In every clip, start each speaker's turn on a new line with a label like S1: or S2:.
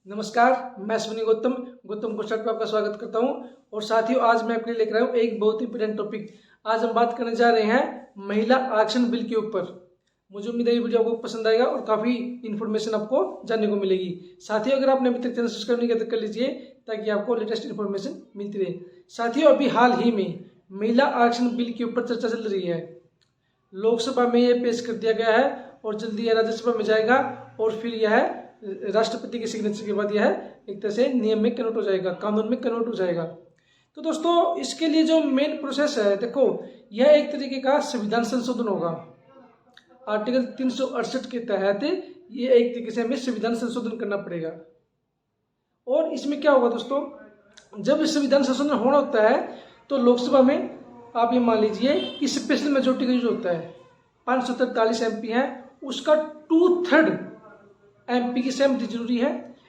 S1: नमस्कार, मैं अश्विनी गौतम कोस्टार्ट पे आपका स्वागत करता हूं। और साथियों, आज मैं आपके लिए लेकर आया हूं एक बहुत ही इंपॉर्टेंट टॉपिक। आज हम बात करने जा रहे हैं महिला आरक्षण बिल के ऊपर। मुझे उम्मीद है ये वीडियो आपको पसंद आएगा और काफी इन्फॉर्मेशन आपको जानने को मिलेगी। साथियों, अगर आपने अभी तक चैनल सब्सक्राइब नहीं किया तो कर लीजिए ताकि आपको लेटेस्ट इन्फॉर्मेशन मिलती रहे। साथियों, अभी हाल ही में महिला आरक्षण बिल के ऊपर चर्चा चल रही है। लोकसभा में यह पेश कर दिया गया है और जल्दी यह राज्यसभा में जाएगा और फिर यह राष्ट्रपति के सिग्नेचर के बाद यह एक तरह से नियम में कन्वर्ट हो जाएगा, कानून में कन्वर्ट हो जाएगा। तो दोस्तों, इसके लिए जो मेन प्रोसेस है, देखो, यह एक तरीके का संविधान संशोधन होगा। आर्टिकल 368 के तहत ये एक तरीके से हमें संविधान संशोधन करना पड़ेगा। और इसमें क्या होगा दोस्तों, जब संविधान संशोधन होना होता है तो लोकसभा में आप ये मान लीजिए कि स्पेशल मेजोरिटी का यूज होता है। 543 MP है, उसका 2/3 MP की सहमति जरूरी है।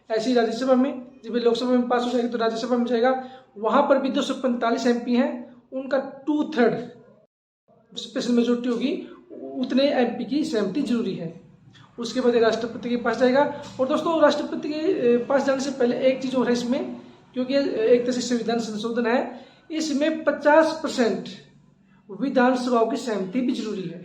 S1: ऐसी राज्यसभा में, जब लोकसभा में पास हो जाएगी तो राज्यसभा में जाएगा, वहां पर भी 245 MP हैं, उनका 2/3 स्पेशल मेजोरिटी होगी, उतने MP की सहमति जरूरी है। उसके बाद राष्ट्रपति के पास जाएगा। और दोस्तों, राष्ट्रपति के पास जाने से पहले एक चीज और है इसमें, क्योंकि एक तरह से संविधान संशोधन है, इसमें 50% विधानसभाओं की सहमति भी जरूरी है।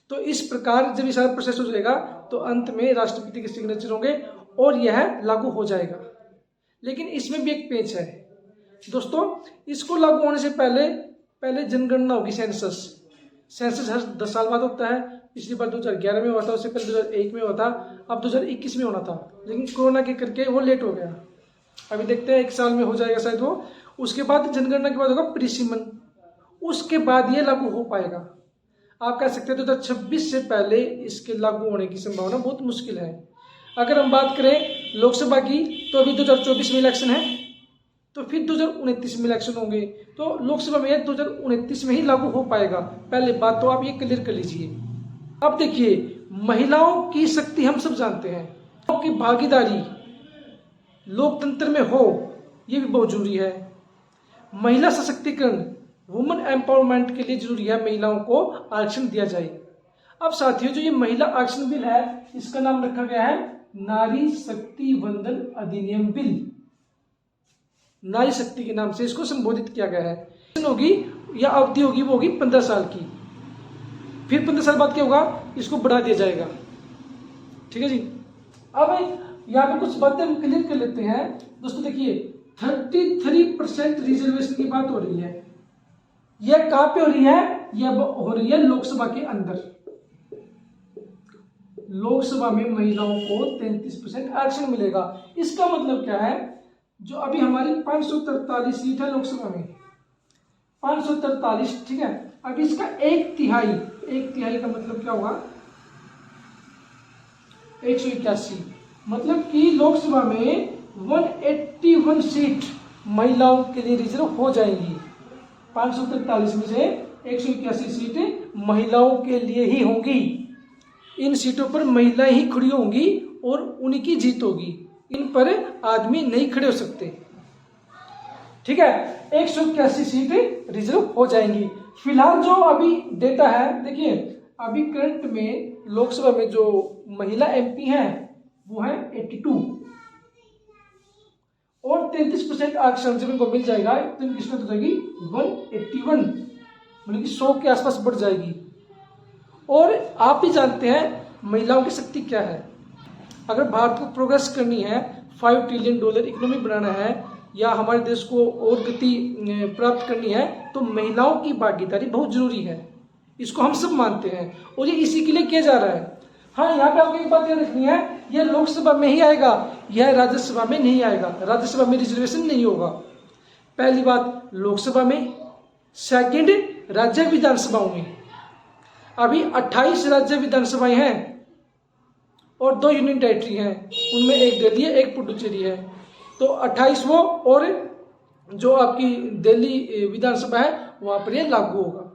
S1: तो इस प्रकार जब ये सारा प्रोसेस हो जाएगा तो अंत में राष्ट्रपति के सिग्नेचर होंगे और यह लागू हो जाएगा। लेकिन इसमें भी एक पेच है दोस्तों। इसको लागू होने से पहले जनगणना होगी, सेंसस हर 10 साल बाद होता है। पिछली बार 2011 में हुआ था, उससे पहले 2001 में हुआ था, अब 2021 में होना था, लेकिन कोरोना के करके वो लेट हो गया। अभी देखते हैं, 1 साल में हो जाएगा शायद वो। उसके बाद जनगणना के बाद होगा परिसीमन, उसके बाद ये लागू हो पाएगा। आप कह सकते हैं 2026 से पहले इसके लागू होने की संभावना बहुत मुश्किल है। अगर हम बात करें लोकसभा की, तो अभी 2024 में इलेक्शन है, तो फिर 2029 में इलेक्शन होंगे, तो लोकसभा में 2029 में ही लागू हो पाएगा। पहले बात तो आप ये क्लियर कर लीजिए। अब देखिए, महिलाओं की शक्ति हम सब जानते हैं, उनकी भागीदारी लोकतंत्र में हो, ये भी बहुत जरूरी है। महिला सशक्तिकरण, वुमेन एम्पावरमेंट के लिए जरूरी है महिलाओं को आरक्षण दिया जाए। अब साथियों, जो ये महिला आरक्षण बिल है, इसका नाम रखा गया है नारी शक्ति वंदन अधिनियम बिल। नारी शक्ति के नाम से इसको संबोधित किया गया है। होगी या अवधि होगी, वो होगी 15 साल की। फिर 15 साल बाद क्या होगा, इसको बढ़ा दिया जाएगा। ठीक है जी। अब यहाँ पे कुछ बातें हम क्लियर कर लेते हैं दोस्तों। देखिए, 33% रिजर्वेशन की बात हो रही है। यह कहां पे हो रही है? यह हो रही है लोकसभा के अंदर। लोकसभा में महिलाओं को 33% आरक्षण मिलेगा। इसका मतलब क्या है, जो अभी हमारी 543 सीट है लोकसभा में, 543, ठीक है, अब इसका एक तिहाई का मतलब क्या होगा, 181। मतलब कि लोकसभा में 181 सीट महिलाओं के लिए रिजर्व हो जाएंगी। 543 में से 181 सीटें महिलाओं के लिए ही होंगी। इन सीटों पर महिलाएं ही खड़ी होंगी और उनकी जीत होगी। इन पर आदमी नहीं खड़े हो सकते। ठीक है, 181 सीटें रिजर्व हो जाएंगी। फिलहाल जो अभी डेटा है, देखिए, अभी करंट में लोकसभा में जो महिला MP हैं वो है 82, और 33% आरक्षण जब इनको मिल जाएगा तो इनकी किस्मत हो जाएगी 181, मतलब कि 100 के आसपास बढ़ जाएगी। और आप भी जानते हैं महिलाओं की शक्ति क्या है। अगर भारत को प्रोग्रेस करनी है, $5 ट्रिलियन इकोनॉमी बनाना है, या हमारे देश को और गति प्राप्त करनी है, तो महिलाओं की भागीदारी बहुत जरूरी है। इसको हम सब मानते हैं और ये इसी के लिए किया जा रहा है। हाँ, यहाँ पे आपको एक बात याद रखनी है, यह लोकसभा में ही आएगा, यह राज्यसभा में नहीं आएगा। राज्यसभा में रिजर्वेशन नहीं होगा। पहली बात लोकसभा में, सेकंड राज्य विधानसभाओं में। अभी 28 राज्य विधानसभाएं हैं और 2 यूनियन टेरिटरी हैं, उनमें एक दिल्ली है, एक पुडुचेरी है। तो 28 वो, और जो आपकी दिल्ली विधानसभा है वहां पर यह लागू होगा।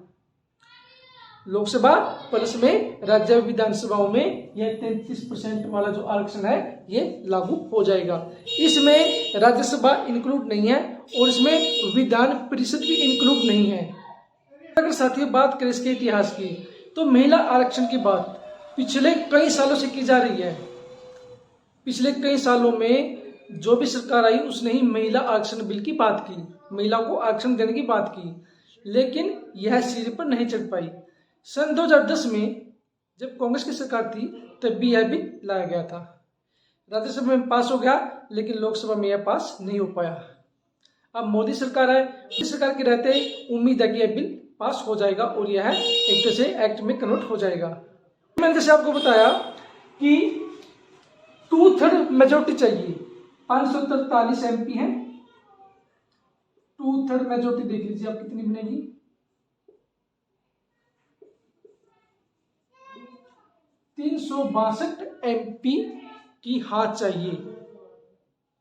S1: लोकसभा प्लस में राज्य विधानसभाओं में यह 33% वाला जो आरक्षण है ये लागू हो जाएगा। इसमें राज्यसभा इंक्लूड नहीं है और इसमें विधान परिषद भी इंक्लूड नहीं है। अगर साथियों बात करें इसके इतिहास की, तो महिला आरक्षण की बात पिछले कई सालों से की जा रही है। पिछले कई सालों में जो भी सरकार आई उसने ही महिला आरक्षण बिल की बात की, महिला को आरक्षण देने की बात की, लेकिन यह सिर पर नहीं चढ़ पाई। सन 2010 में जब कांग्रेस की सरकार थी तब भी यह बिल लाया गया था, राज्यसभा में पास हो गया, लेकिन लोकसभा में यह पास नहीं हो पाया। अब मोदी सरकार है, मोदी सरकार के रहते ही उम्मीद है कि यह बिल पास हो जाएगा और यह एक तरह से एक्ट में कन्वर्ट हो जाएगा। मैंने जैसे आपको बताया कि 2/3 मेजोरिटी चाहिए, 543 MP है, 2/3 मेजोरिटी देख लीजिए आप कितनी बनेगी, 362 MP की हाथ चाहिए,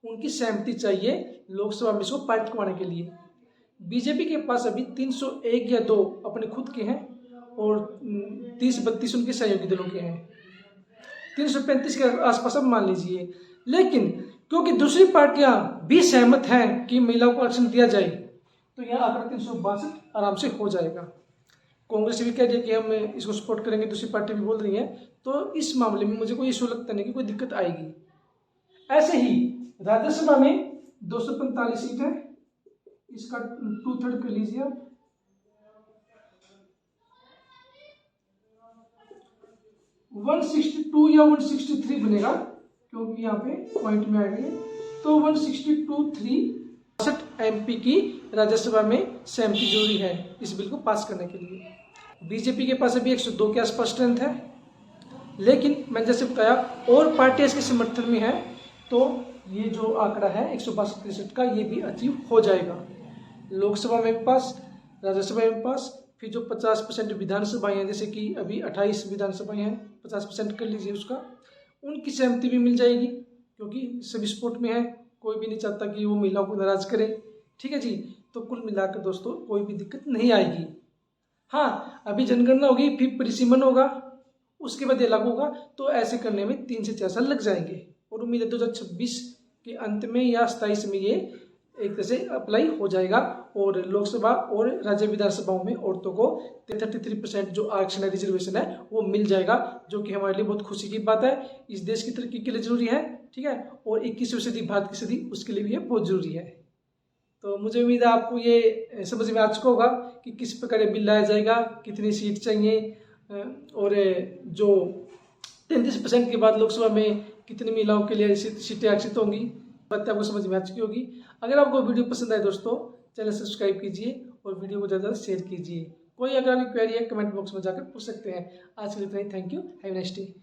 S1: उनकी सहमति चाहिए लोकसभा में इसको पारित करवाने के लिए। बीजेपी के पास अभी 301 या 2 अपने खुद के हैं और 30-32 उनके सहयोगी दलों के हैं, 335 के आसपास अब मान लीजिए। लेकिन क्योंकि दूसरी पार्टियां भी सहमत हैं कि महिलाओं को आरक्षण दिया जाए तो यह आंकड़ा 362 आराम से हो जाएगा। कांग्रेस भी कह रही है कि हम इसको सपोर्ट करेंगे, दूसरी पार्टी भी बोल रही है, तो इस मामले में मुझे कोई इशू लगता नहीं कि कोई दिक्कत आएगी। ऐसे ही राज्यसभा में 245 सीट है, इसका 2/3 कर लीजिए आप, आप 162 या 163 बनेगा, क्योंकि यहाँ पे पॉइंट में आएगा, तो 162 MP की राज्यसभा में सहमति जरूरी है इस बिल को पास करने के लिए। बीजेपी के पास अभी 102 के आसपास स्ट्रेंथ है, लेकिन मैंने जैसे बताया और पार्टियां इसके समर्थन में है, तो ये जो आंकड़ा है 162 का ये भी अचीव हो जाएगा। लोकसभा में पास, राज्यसभा में पास, फिर जो 50% विधानसभाएं हैं, जैसे कि अभी 28 विधानसभाएं हैं, 50% कर लीजिए उसका, उनकी सहमति भी मिल जाएगी, क्योंकि सभी सपोर्ट में है, कोई भी नहीं चाहता कि वो महिलाओं को नाराज करे। ठीक है जी, तो कुल मिलाकर दोस्तों कोई भी दिक्कत नहीं आएगी। हाँ, अभी जनगणना होगी, फिर परिसीमन होगा, उसके बाद ये लागू होगा, तो ऐसे करने में 3 से 4 साल लग जाएंगे और उम्मीद है 2026 के अंत में या 27 में ये एक तरह से अप्लाई हो जाएगा और लोकसभा और राज्य विधानसभाओं में औरतों को 33% जो आरक्षण है, रिजर्वेशन है, वो मिल जाएगा, जो कि हमारे लिए बहुत खुशी की बात है, इस देश की तरक्की के लिए जरूरी है। ठीक है, और 21वीं सदी भारत की सदी, उसके लिए भी ये बहुत जरूरी है। तो मुझे उम्मीद है आपको ये समझ में आ चुका होगा कि किस प्रकार बिल लाया जाएगा, कितनी सीट चाहिए और जो 33% के बाद लोकसभा में कितनी महिलाओं के लिए सीटें आरक्षित होंगी, बातें आपको समझ में आ चुकी होगी। अगर आपको वीडियो पसंद आए दोस्तों, चैनल सब्सक्राइब कीजिए और वीडियो को ज़्यादा शेयर कीजिए। कोई अगर आपकी क्वेरी है कमेंट बॉक्स में जाकर पूछ सकते हैं। आज के लिए इतना ही, thank you, have a nice day.